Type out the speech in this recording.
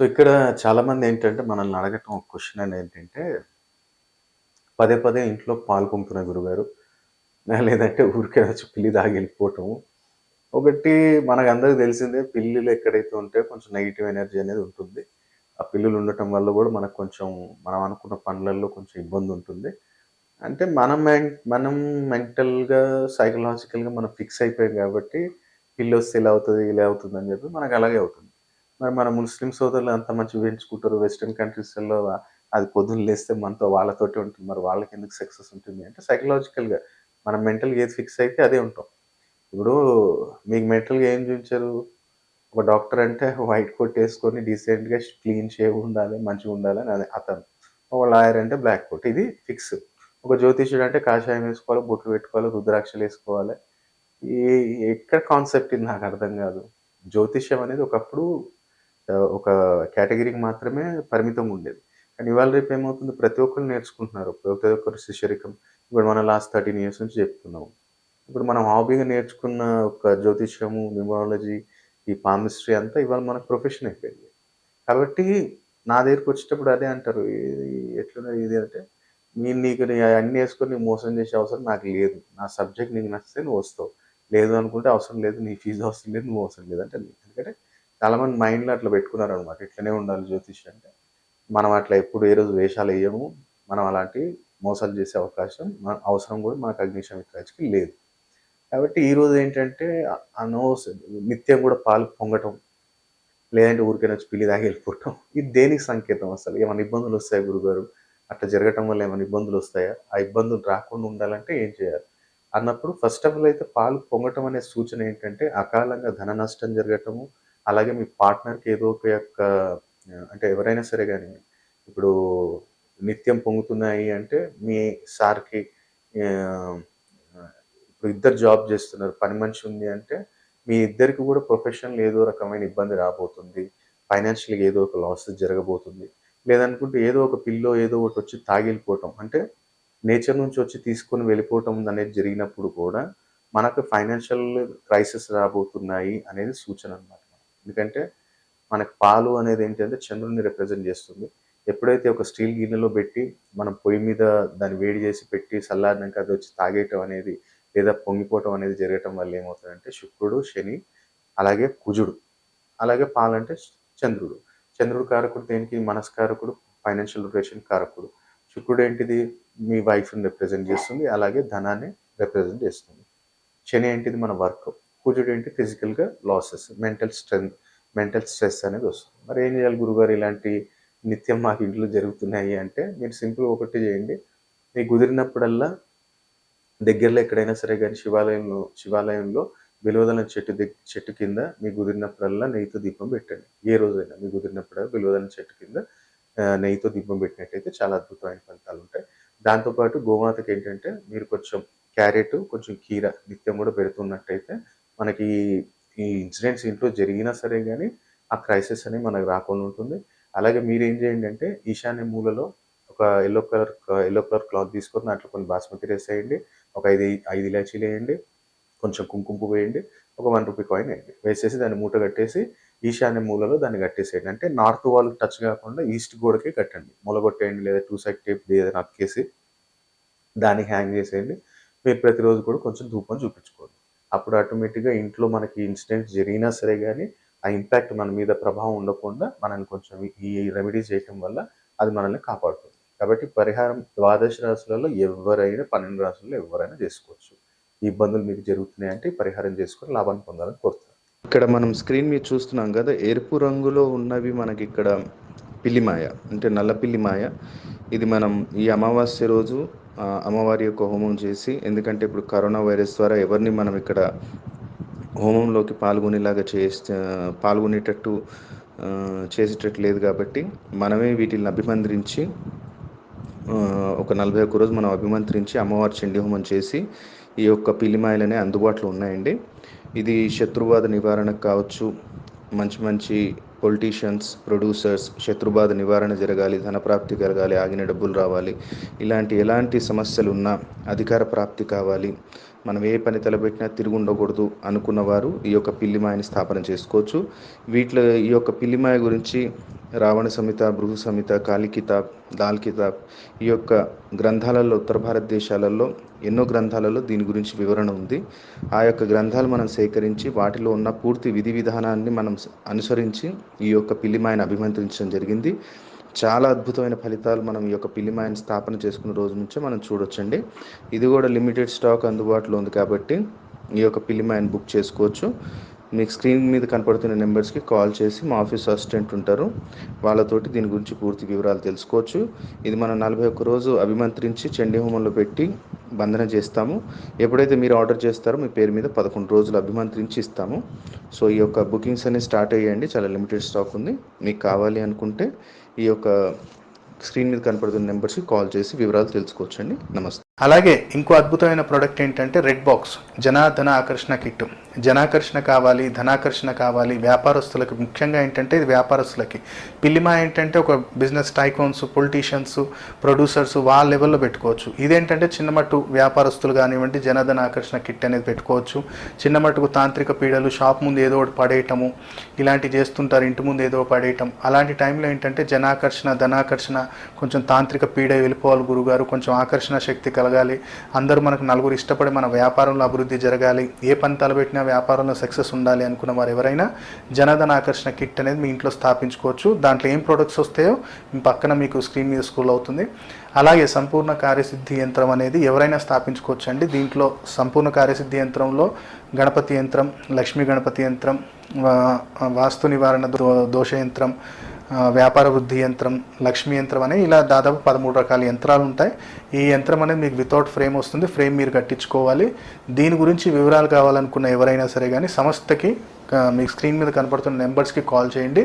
So, ఇక్కడ చాలామందేంటంటే మనల్ని అడగటం ఒక క్వెషన్ అనేదేంటంటే, పదే పదే ఇంట్లో పాలు పొంగుతున్నాయి గురువుగారు. లేదంటే ఊరికే వచ్చి పిల్లి తాగి ఎళ్ళిపోవటం. ఒకటి మనకందరికి తెలిసిందే పిల్లులు ఎక్కడైతే ఉంటాయో కొంచెం నెగెటివ్ ఎనర్జీ అనేది ఉంటుంది. ఆ పిల్లులు ఉండటం వల్ల గూడా మనకు కొంచెం మనం అనుకున్న పనులలో కొంచెం ఇబ్బందుంటుంది. అంటే మనం మెంటల్‌గా, సైకలాజికల్‌గా మనం ఫిక్స్ అయిపోయాం గాబట్టి, పిల్లొస్తే ఇలా అవుతది, ఇలా అవుతుందని జెప్పి మనకు అలాగే అవుతుంది. మరి మన ముస్లిం సోదరులు అంత మంచిగా పెంచుకుంటారు. వెస్టర్న్ కంట్రీస్‌లలో అది పొద్దున్న లేస్తే మనతో వాళ్ళతోటే ఉంటుంది. మరి వాళ్ళకెందుకు సక్సెస్ ఉంటుంది అంటే సైకలాజికల్‌గా మనం మెంటల్‌గా ఏది ఫిక్స్ అయితే అదే ఉంటాం. ఇప్పుడు మీకు మెంటల్‌గా ఏం చూయించారు? ఒక డాక్టర్ అంటే వైట్ కోట్ ఏసుకొని డీసెంట్‌గా క్లీన్ షేవ్ ఉండాలి, మంచిగుండాలని అది అతను. ఒక లాయర్ అంటే బ్లాక్ కోట్. ఇది ఫిక్స్. ఒక జ్యోతిష్యుడు అంటే కాషాయం ఏసుకోవాలి, బొట్లు పెట్టుకోవాలి, రుద్రాక్షలేసుకోవాలి. ఈ ఎక్కడ కాన్సెప్ట్ ఇది నాకర్థం గాదు. జ్యోతిష్యం అనేది ఒకప్పుడు ఒక కేటగరీకి మాత్రమే పరిమితంగుండేది. కానీ ఇవాళ రేపు ఏమవుతుంది ప్రతి ఒక్కళ్ళు నేర్చుకుంటున్నారు. ప్రతి ఒక్కరు శిష్యరికం. ఇప్పుడు మనం లాస్ట్ 13 ఇయర్స్ నుంచి చెప్తున్నాము. ఇప్పుడు మనం హాబీగా నేర్చుకున్న ఒక జ్యోతిష్యము, న్యూమరాలజీ, ఈ పామిస్ట్రీ అంతా ఇవాళ మనకు ప్రొఫెషన్ అయిపోయింది. కాబట్టి నా దగ్గరికొచ్చేటప్పుడు అదే అంటారు. "ఇది ఎట్లున్నది ఇది" అంటే, "నేను నీకు అయన్నీ యేసుకొని నీకు మోసం చేసే అవసరం నాకు లేదు. నా సబ్జెక్ట్ నీకు నచ్చితే నువ్వొస్తావు. లేదు అనుకుంటే అవసరం లేదు. నీ ఫీజు అవసరం లేదు. నువ్వు అవసరం లేదు" అంటే ఎందుకంటే చాలామంది మైండ్‌లో అట్లా పెట్టుకున్నారనమాట. ఇట్లనే ఉండాలి జ్యోతిష్యం అంటే. మనం అట్లా ఎప్పుడు ఏ రోజు వేషాలెయ్యము. మనం అలాంటి మోసాలు చేసే అవకాశం అవసరం గూడా మనకు అగ్నిశమిత్రాజ్‌కి లేదు. కాబట్టి ఈరోజేంటంటే నిత్యం గూడా పాలు పొంగటం, లేదంటే ఊరికనే వచ్చి పిల్లి తాగి ఎళ్ళిపోవటం. ఇది దేనికి సంకేతం అసలు? ఏమన్నా ఇబ్బందులొస్తాయా గురుగారు? అట్లా జరగటం వల్ల ఏమన్నా ఇబ్బందులొస్తాయా? ఆ ఇబ్బందులు రాకుండా ఉండాలంటే ఏం చేయాలి? అన్నప్పుడు ఫస్ట్ ఆఫ్ ఆల్ అయితే పాలు పొంగటం అనే సూచన ఏంటంటే, అకాలంగా ధన నష్టం జరగటము, అలాగే మీ పార్ట్నర్‌కి ఏదో ఒక యొక్క అంటే ఎవరైనా సరే గాని, ఇప్పుడు నిత్యం పొంగుతున్నాయి అంటే మీ సార్‌కి ఆహ్, ఇప్పుడు ఇద్దరు జాబ్ జేస్తున్నారు. పని మనిషి ఉంది అంటే, మీ ఇద్దరికి గూడా ప్రొఫెషన్‌లో ఏదో రకమైన ఇబ్బంది రాబోతుంది. ఫైనాన్షియల్‌గా ఏదో ఒక లాస్ జరగబోతుంది. లేదనుకుంటే ఏదో ఒక పిల్లో ఏదో ఒకటొచ్చి తాగెళ్ళిపోవటం. అంటే నేచర్ నుంచి వచ్చి తీసుకొని వెళ్ళిపోవటం అనేది జరిగినప్పుడు కూడా, మనకు ఫైనాన్షియల్ క్రైసిస్ రాబోతున్నాయి అనేది సూచన అనమాట. ఎందుకంటే, మనకు పాలు అనేదేంటంటే చంద్రుడిని రిప్రజెంట్ జేస్తుంది. ఎప్పుడైతే ఒక స్టీల్ గిన్నెలో బెట్టి, మనం పొయ్యి మీద దాన్ని వేడి జేసి పెట్టి చల్లారినంక అదొచ్చి తాగేయటం అనేది, లేదా పొంగిపోవటం అనేది జరగటం వల్ల ఏమవుతదంటే శుక్రుడు, శని, అలాగే కుజుడు, అలాగే పాలంటే చంద్రుడు. చంద్రుడు కారకుడు దేనికి? మనస్కారకుడు, ఫైనాన్షియల్ రొటేషన్ కారకుడు. శుక్రుడేంటిది? మీ వైఫ్‌ని రిప్రజెంట్ జేస్తుంది. అలాగే ధనాన్ని రిప్రజెంట్ జేస్తుంది. శని ఏంటిది? మన వర్క్. కుజుడేంటి? ఫిజికల్‌గా లాసెస్, మెంటల్ స్ట్రెస్ అనేదొస్తుంది. మరేం జేయాలి గురువుగారు ఇలాంటి నిత్యం మాకు ఇంట్లో జరుగుతున్నాయి అంటే, మీరు సింపుల్‌గా ఒకటే జేయండి. మీకు కుదిరినప్పుడల్లా దగ్గరలో ఎక్కడైనా సరే గాని శివాలయంలో బిల్వదళం చెట్టు కింద మీకు కుదిరినప్పుడల్లా నెయ్యితో దీపం పెట్టండి. ఏ రోజైనా మీకు కుదిరినప్పుడల్లా బిల్వదళం చెట్టు కింద నెయ్యితో దీపం పెట్టినట్టయితే చాలా అద్భుతమైన ఫలితాలుంటాయి. దాంతో పాటు గోమాతకేంటంటే మీరు కొంచెం క్యారెటు, కొంచెం కీర నిత్యం గూడా పెడుతున్నట్టయితే మనకి ఈ ఇన్సిడెంట్స్ ఇంట్లో జరిగినా సరే గాని ఆ క్రైసిస్ అనేది మనకు రాకుండా ఉంటుంది. అలాగే మీరేం చేయండంటే ఈశాన్య మూలలో ఒక యెల్లో కలర్ క్లాత్ తీసుకొని దాంట్లో కొన్ని బాస్మతి రైస్ ఎయండి. ఒక 5 ఇలాచీలేయండి. కొంచెం కుంకుమ పువ్వేయండి. ఒక రూ. 1 కాయిన్ ఎయండి. వేసేసి దాన్ని మూట కట్టేసి ఈశాన్య మూలలో దాన్ని కట్టేసేయండి. అంటే నార్త్ వాల్‌కి టచ్ కాకుండా ఈస్ట్ గోడకే కట్టండి. మూలగొట్టేయండి లేదా 2 సైడ్ టేప్ ఏదైనా అతికేసి దానికి హ్యాంగ్ చేసేయండి. మీరు ప్రతిరోజు కూడా కొంచెం ధూపం చూపించుకోండి. అప్పుడు ఆటోమేటిక్‌గా ఇంట్లో మనకి ఇన్సిడెంట్స్ జరిగినా సరే గాని, ఆ ఇంపాక్ట్ మన మీద ప్రభావం ఉండకుండా మనల్ని కొంచెం ఈ రెమెడీస్ చేయటం వల్ల అది మనల్ని కాపాడుతుంది. కాబట్టి పరిహారం ద్వాదశ రాశులలో ఎవ్వరైనా 12 రాశుల్లో ఎవ్వరైనా చేసుకోవచ్చు. ఈ ఇబ్బందులు మీకు జరుగుతున్నాయంటే ఈ పరిహారం చేసుకొని లాభాన్ని పొందాలని కోరుతున్నాను. ఇక్కడ మనం స్క్రీన్ మీద చూస్తున్నాం కదా! ఎరుపు రంగులో ఉన్నవి మనకిక్కడ పిల్లిమాయ. అంటే నల్ల పిల్లిమాయ. ఇది మనం ఈ అమావాస్య రోజు అమ్మవారి యొక్క హోమం చేసి ఎందుకంటే ఇప్పుడు కరోనా వైరస్ ద్వారా ఎవరిని మనం ఇక్కడ హోమంలోకి పాల్గొనేటట్టు చేసేటట్టు లేదు కాబట్టి మనమే వీటిని అభిమంత్రించి ఒక 41 రోజు మనం అభిమంత్రించి అమ్మవారి చండీ హోమం చేసి ఈ యొక్క పిల్లిమాయలనే అందుబాటులో ఉన్నాయండి. ఇది శత్రుబాధ నివారణకు కావచ్చు, మంచి మంచి పొలిటీషియన్స్, ప్రొడ్యూసర్స్ శత్రుబాధ నివారణ జరగాలి, ధనప్రాప్తి కలగాలి, ఆగిన డబ్బులు రావాలి, ఎలాంటి సమస్యలున్నా అధికార ప్రాప్తి కావాలి, మనం ఏ పని తలపెట్టినా తిరిగి ఉండకూడదు అనుకున్నవారు ఈ యొక్క పిల్లిమాయని స్థాపన చేసుకోవచ్చు. వీటిలో ఈ యొక్క పిల్లిమాయ గురించి రావణ సంహిత, భృగు సంహిత, కాళీ కితాబ్, దాల్ కితాబ్ ఈ యొక్క గ్రంథాలలో ఉత్తర భారతదేశాలలో ఎన్నో గ్రంథాలలో దీని గురించి వివరణ ఉంది. ఆ యొక్క గ్రంథాలు మనం సేకరించి వాటిలో ఉన్న పూర్తి విధి విధానాన్ని మనం అనుసరించి ఈ యొక్క పిల్లిమాయని అభిమంత్రించడం జరిగింది. చాలా అద్భుతమైన ఫలితాలు మనం ఈ యొక్క పిల్లిమాయని స్థాపన చేసుకున్న రోజు నుంచే మనం చూడొచ్చండి. ఇది కూడా లిమిటెడ్ స్టాక్ అందుబాటులో ఉంది కాబట్టి ఈ యొక్క పిల్లిమాయని బుక్ చేసుకోవచ్చు. మీకు స్క్రీన్ మీద కనపడుతున్న నెంబర్స్కి కాల్ చేసి మా ఆఫీస్ అసిస్టెంట్ ఉంటారు, వాళ్ళతోటి దీని గురించి పూర్తి వివరాలు తెలుసుకోవచ్చు. ఇది మనం 41 రోజు అభిమంత్రించి చండీ హోమంలో పెట్టి బంధన చేస్తాము. ఎప్పుడైతే మీరు ఆర్డర్ చేస్తారో మీ పేరు మీద 11 రోజులు అభిమంత్రించి ఇస్తాము. సో ఈ యొక్క బుకింగ్స్ అనేవి స్టార్ట్ అయ్యాయండి. చాలా లిమిటెడ్ స్టాక్ ఉంది. మీకు కావాలి అనుకుంటే ఈ యొక్క స్క్రీన్ మీద కనపడుతున్న నెంబర్స్కి కాల్ చేసి వివరాలు తెలుసుకోవచ్చండి. నమస్తే. అలాగే ఇంకో అద్భుతమైన ప్రోడక్ట్ ఏంటంటే రెడ్ బాక్స్ జనాధన ఆకర్షణ కిట్. జనాకర్షణ కావాలి, ధనాకర్షణ కావాలి వ్యాపారస్తులకి, ముఖ్యంగా ఏంటంటే ఇది వ్యాపారస్తులకి. పిల్లిమా ఏంటంటే ఒక బిజినెస్ టైకోన్స్, పొలిటీషియన్స్, ప్రొడ్యూసర్స్ వాళ్ళ లెవెల్లో పెట్టుకోవచ్చు. ఇదేంటంటే చిన్నమట్టు వ్యాపారస్తులు కానివ్వండి జనధన ఆకర్షణ కిట్ అనేది పెట్టుకోవచ్చు. చిన్నమట్టుకు తాంత్రిక పీడలు, షాప్ ముందు ఏదో ఒకటి పడేయటము ఇలాంటివి చేస్తుంటారు, ఇంటి ముందు ఏదో పడేయటం. అలాంటి టైంలో ఏంటంటే జనాకర్షణ, ధనాకర్షణ, కొంచెం తాంత్రిక పీడ వెళ్ళిపోవాలి గురుగారు, కొంచెం ఆకర్షణ శక్తి కలగాలి, అందరూ మనకు నలుగురు ఇష్టపడి మన వ్యాపారంలో అభివృద్ధి జరగాలి, ఏ పని తలబెట్టినా వ్యాపారంలో సక్సెస్ ఉండాలి అనుకున్న వారు ఎవరైనా జనధన ఆకర్షణ కిట్ అనేది మీ ఇంట్లో స్థాపించుకోవచ్చు. దాంట్లో ఏం ప్రొడక్ట్స్ వస్తాయో పక్కన మీకు స్క్రీన్ మీద స్క్రోల్ అవుతుంది. అలాగే సంపూర్ణ కార్యసిద్ధి యంత్రం అనేది ఎవరైనా స్థాపించుకోవచ్చు అండి. దీంట్లో సంపూర్ణ కార్యసిద్ధి యంత్రంలో గణపతి యంత్రం, లక్ష్మీ గణపతి యంత్రం, వాస్తు నివారణ దోష యంత్రం, వ్యాపార వృద్ధి యంత్రం, లక్ష్మీ యంత్రం అనే ఇలా దాదాపు 13 రకాల యంత్రాలు ఉంటాయి. ఈ యంత్రం అనేది మీకు వితౌట్ ఫ్రేమ్ వస్తుంది, ఫ్రేమ్ మీరు కట్టించుకోవాలి. దీని గురించి వివరాలు కావాలనుకున్న ఎవరైనా సరే కానీ సంస్థకి మీకు స్క్రీన్ మీద కనపడుతున్న నెంబర్స్కి కాల్ చేయండి.